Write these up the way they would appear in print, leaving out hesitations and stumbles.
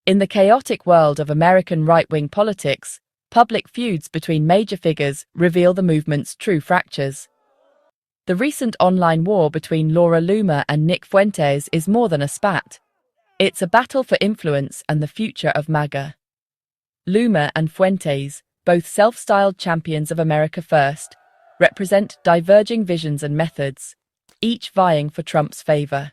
In the chaotic world of American right-wing politics, public feuds between major figures reveal the movement's true fractures. The recent online war between Laura Loomer and Nick Fuentes is more than a spat. It's a battle for influence and the future of MAGA. Loomer and Fuentes, both self-styled champions of America First, represent diverging visions and methods, each vying for Trump's favor.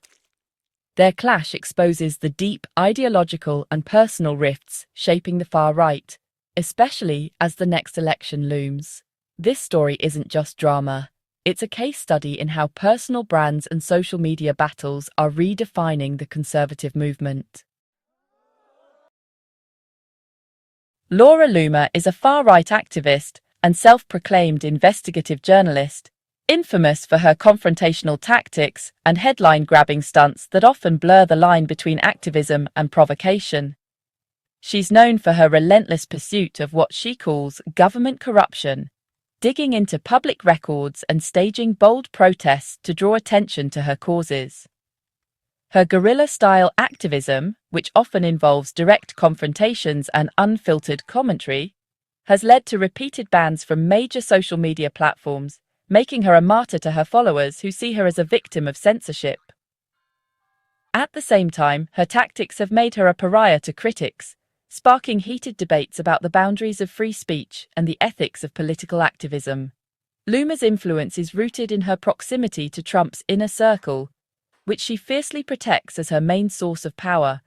Their clash exposes the deep ideological and personal rifts shaping the far right, especially as the next election looms. This story isn't just drama. It's a case study in how personal brands and social media battles are redefining the conservative movement. Laura Loomer is a far-right activist and self-proclaimed investigative journalist, infamous for her confrontational tactics and headline-grabbing stunts that often blur the line between activism and provocation. She's known for her relentless pursuit of what she calls government corruption, digging into public records and staging bold protests to draw attention to her causes. Her guerrilla-style activism, which often involves direct confrontations and unfiltered commentary, has led to repeated bans from major social media platforms, making her a martyr to her followers who see her as a victim of censorship. At the same time, her tactics have made her a pariah to critics, sparking heated debates about the boundaries of free speech and the ethics of political activism. Loomer's influence is rooted in her proximity to Trump's inner circle, which she fiercely protects as her main source of power,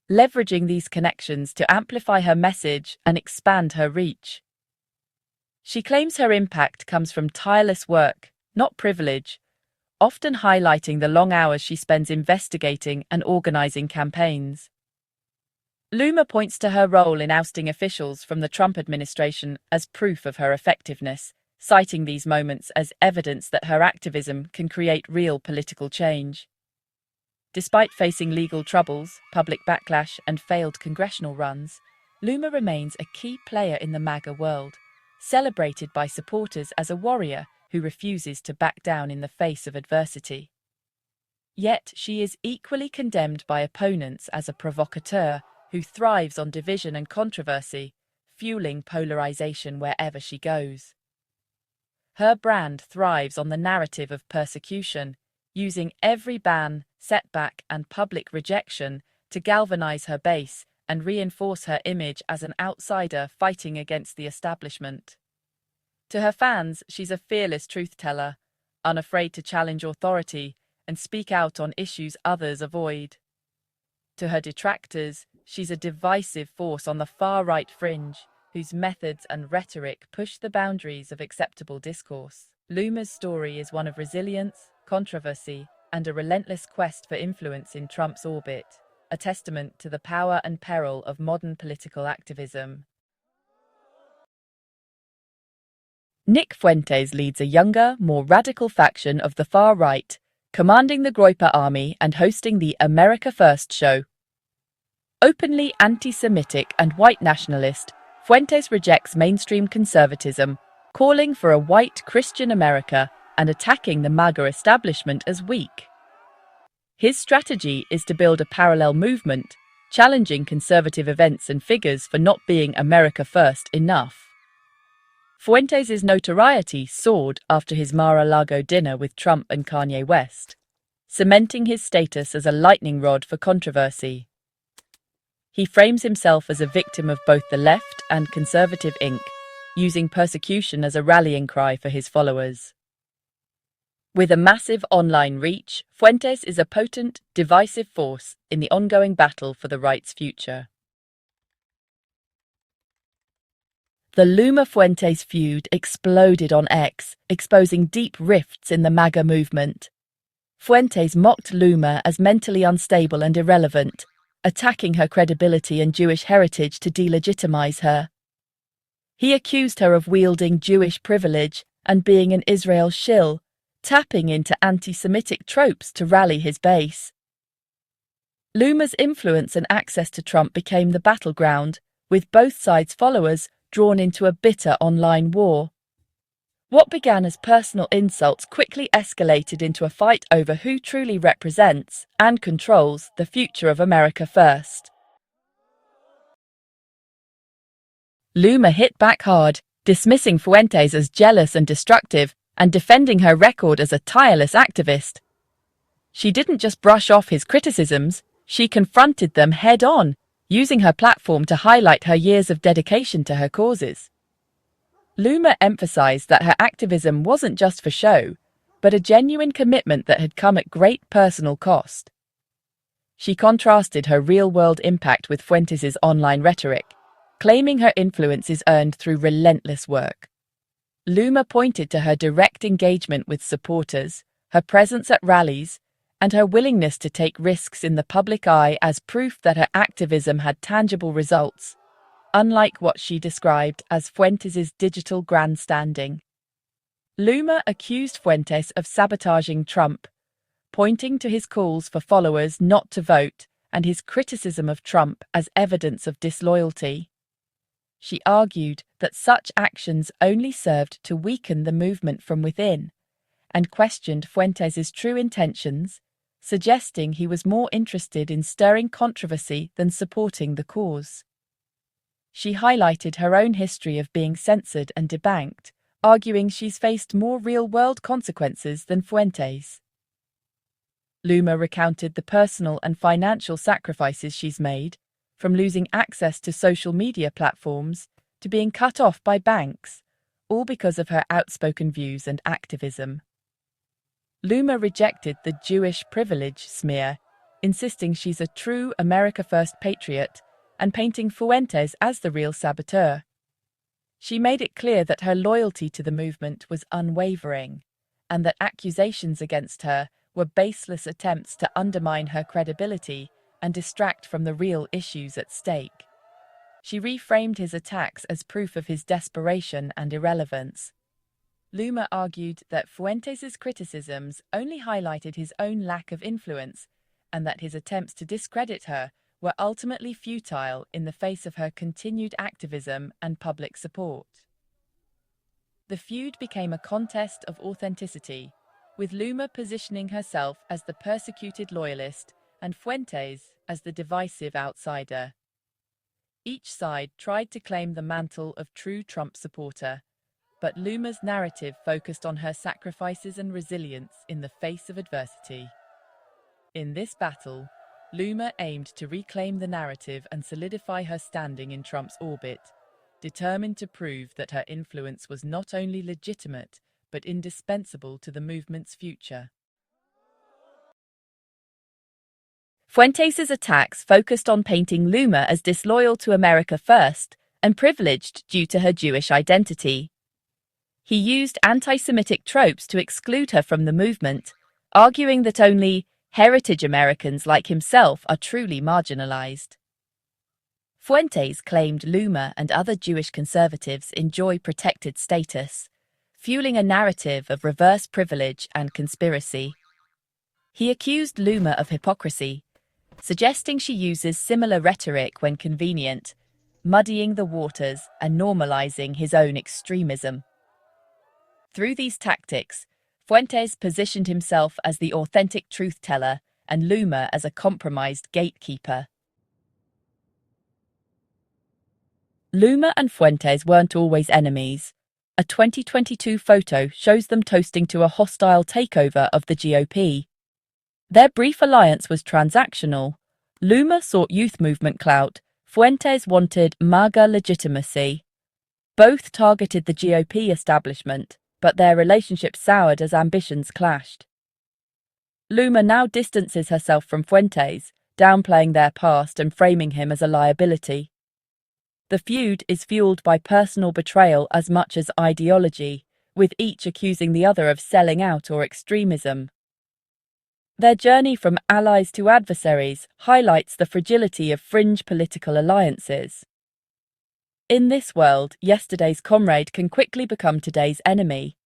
leveraging these connections to amplify her message and expand her reach. She claims her impact comes from tireless work, not privilege, often highlighting the long hours she spends investigating and organizing campaigns. Loomer points to her role in ousting officials from the Trump administration as proof of her effectiveness, citing these moments as evidence that her activism can create real political change. Despite facing legal troubles, public backlash, and failed congressional runs, Loomer remains a key player in the MAGA world, celebrated by supporters as a warrior who refuses to back down in the face of adversity. Yet she is equally condemned by opponents as a provocateur who thrives on division and controversy, fueling polarization wherever she goes. Her brand thrives on the narrative of persecution, using every ban, setback, and public rejection to galvanize her base and reinforce her image as an outsider fighting against the establishment. To her fans, she's a fearless truth-teller, unafraid to challenge authority and speak out on issues others avoid. To her detractors, she's a divisive force on the far-right fringe, whose methods and rhetoric push the boundaries of acceptable discourse. Loomer's story is one of resilience, controversy, and a relentless quest for influence in Trump's orbit, a testament to the power and peril of modern political activism. Nick Fuentes leads a younger, more radical faction of the far right, commanding the Groyper army and hosting the America First show. Openly anti-Semitic and white nationalist, Fuentes rejects mainstream conservatism, calling for a white Christian America and attacking the MAGA establishment as weak. His strategy is to build a parallel movement, challenging conservative events and figures for not being America First enough. Fuentes' notoriety soared after his Mar-a-Lago dinner with Trump and Kanye West, cementing his status as a lightning rod for controversy. He frames himself as a victim of both the left and conservative ilk, using persecution as a rallying cry for his followers. With a massive online reach, Fuentes is a potent, divisive force in the ongoing battle for the right's future. The Loomer-Fuentes feud exploded on X, exposing deep rifts in the MAGA movement. Fuentes mocked Loomer as mentally unstable and irrelevant, attacking her credibility and Jewish heritage to delegitimize her. He accused her of wielding Jewish privilege and being an Israel shill, tapping into anti-Semitic tropes to rally his base. Loomer's influence and access to Trump became the battleground, with both sides' followers drawn into a bitter online war. What began as personal insults quickly escalated into a fight over who truly represents and controls the future of America First. Loomer hit back hard, dismissing Fuentes as jealous and destructive and defending her record as a tireless activist. She didn't just brush off his criticisms, she confronted them head-on, using her platform to highlight her years of dedication to her causes. Loomer emphasized that her activism wasn't just for show, but a genuine commitment that had come at great personal cost. She contrasted her real-world impact with Fuentes' online rhetoric, claiming her influence is earned through relentless work. Loomer pointed to her direct engagement with supporters, her presence at rallies, and her willingness to take risks in the public eye as proof that her activism had tangible results, unlike what she described as Fuentes' digital grandstanding. Loomer accused Fuentes of sabotaging Trump, pointing to his calls for followers not to vote and his criticism of Trump as evidence of disloyalty. She argued that such actions only served to weaken the movement from within, and questioned Fuentes' true intentions, suggesting he was more interested in stirring controversy than supporting the cause. She highlighted her own history of being censored and debanked, arguing she's faced more real-world consequences than Fuentes. Loomer recounted the personal and financial sacrifices she's made, from losing access to social media platforms to being cut off by banks, all because of her outspoken views and activism. Loomer rejected the Jewish privilege smear, insisting she's a true America First patriot and painting Fuentes as the real saboteur. She made it clear that her loyalty to the movement was unwavering, and that accusations against her were baseless attempts to undermine her credibility and distract from the real issues at stake. She reframed his attacks as proof of his desperation and irrelevance. Loomer argued that Fuentes' criticisms only highlighted his own lack of influence, and that his attempts to discredit her were ultimately futile in the face of her continued activism and public support. The feud became a contest of authenticity, with Loomer positioning herself as the persecuted loyalist and Fuentes as the divisive outsider. Each side tried to claim the mantle of true Trump supporter, but Loomer's narrative focused on her sacrifices and resilience in the face of adversity. In this battle, Loomer aimed to reclaim the narrative and solidify her standing in Trump's orbit, determined to prove that her influence was not only legitimate, but indispensable to the movement's future. Fuentes' attacks focused on painting Loomer as disloyal to America First and privileged due to her Jewish identity. He used anti-Semitic tropes to exclude her from the movement, arguing that only heritage Americans like himself are truly marginalized. Fuentes claimed Loomer and other Jewish conservatives enjoy protected status, fueling a narrative of reverse privilege and conspiracy. He accused Loomer of hypocrisy, suggesting she uses similar rhetoric when convenient, muddying the waters and normalizing his own extremism. Through these tactics, Fuentes positioned himself as the authentic truth-teller and Loomer as a compromised gatekeeper. Loomer and Fuentes weren't always enemies. A 2022 photo shows them toasting to a hostile takeover of the GOP. Their brief alliance was transactional. Loomer sought youth movement clout, Fuentes wanted MAGA legitimacy. Both targeted the GOP establishment, but their relationship soured as ambitions clashed. Loomer now distances herself from Fuentes, downplaying their past and framing him as a liability. The feud is fueled by personal betrayal as much as ideology, with each accusing the other of selling out or extremism. Their journey from allies to adversaries highlights the fragility of fringe political alliances. In this world, yesterday's comrade can quickly become today's enemy.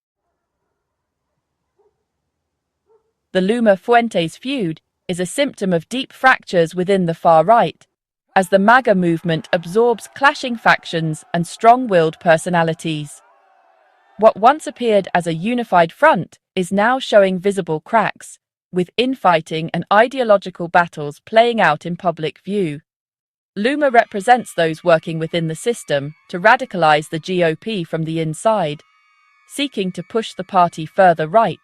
The Loomer-Fuentes feud is a symptom of deep fractures within the far right, as the MAGA movement absorbs clashing factions and strong-willed personalities. What once appeared as a unified front is now showing visible cracks, with infighting and ideological battles playing out in public view. Loomer represents those working within the system to radicalize the GOP from the inside, seeking to push the party further right,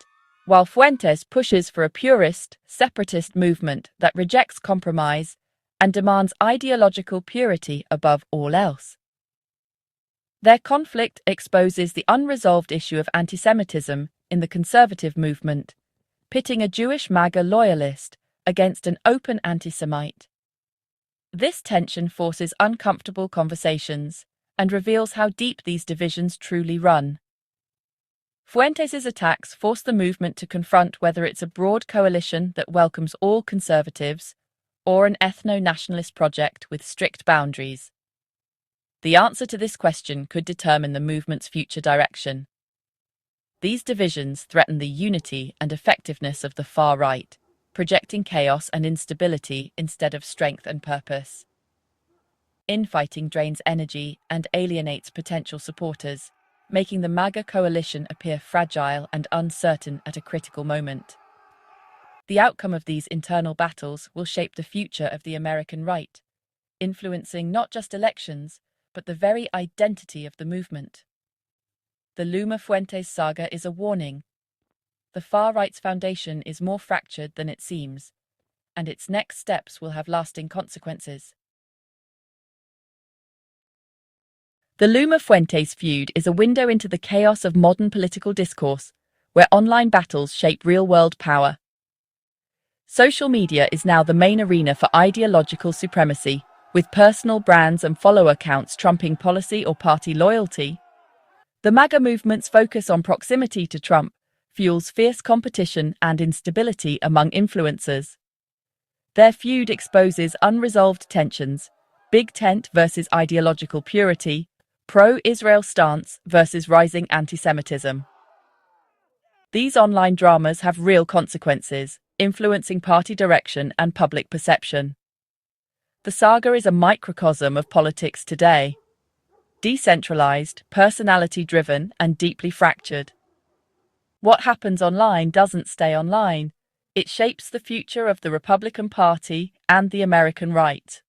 while Fuentes pushes for a purist, separatist movement that rejects compromise and demands ideological purity above all else. Their conflict exposes the unresolved issue of antisemitism in the conservative movement, pitting a Jewish MAGA loyalist against an open anti-Semite. This tension forces uncomfortable conversations and reveals how deep these divisions truly run. Fuentes' attacks force the movement to confront whether it's a broad coalition that welcomes all conservatives or an ethno-nationalist project with strict boundaries. The answer to this question could determine the movement's future direction. These divisions threaten the unity and effectiveness of the far right, projecting chaos and instability instead of strength and purpose. Infighting drains energy and alienates potential supporters, making the MAGA coalition appear fragile and uncertain at a critical moment. The outcome of these internal battles will shape the future of the American right, influencing not just elections, but the very identity of the movement. The Loomer-Fuentes saga is a warning. The far-right's foundation is more fractured than it seems, and its next steps will have lasting consequences. The Loomer-Fuentes feud is a window into the chaos of modern political discourse, where online battles shape real-world power. Social media is now the main arena for ideological supremacy, with personal brands and follower counts trumping policy or party loyalty. The MAGA movement's focus on proximity to Trump fuels fierce competition and instability among influencers. Their feud exposes unresolved tensions: big tent versus ideological purity, pro-Israel stance versus rising anti-Semitism. These online dramas have real consequences, influencing party direction and public perception. The saga is a microcosm of politics today: decentralized, personality-driven, and deeply fractured. What happens online doesn't stay online. It shapes the future of the Republican Party and the American right.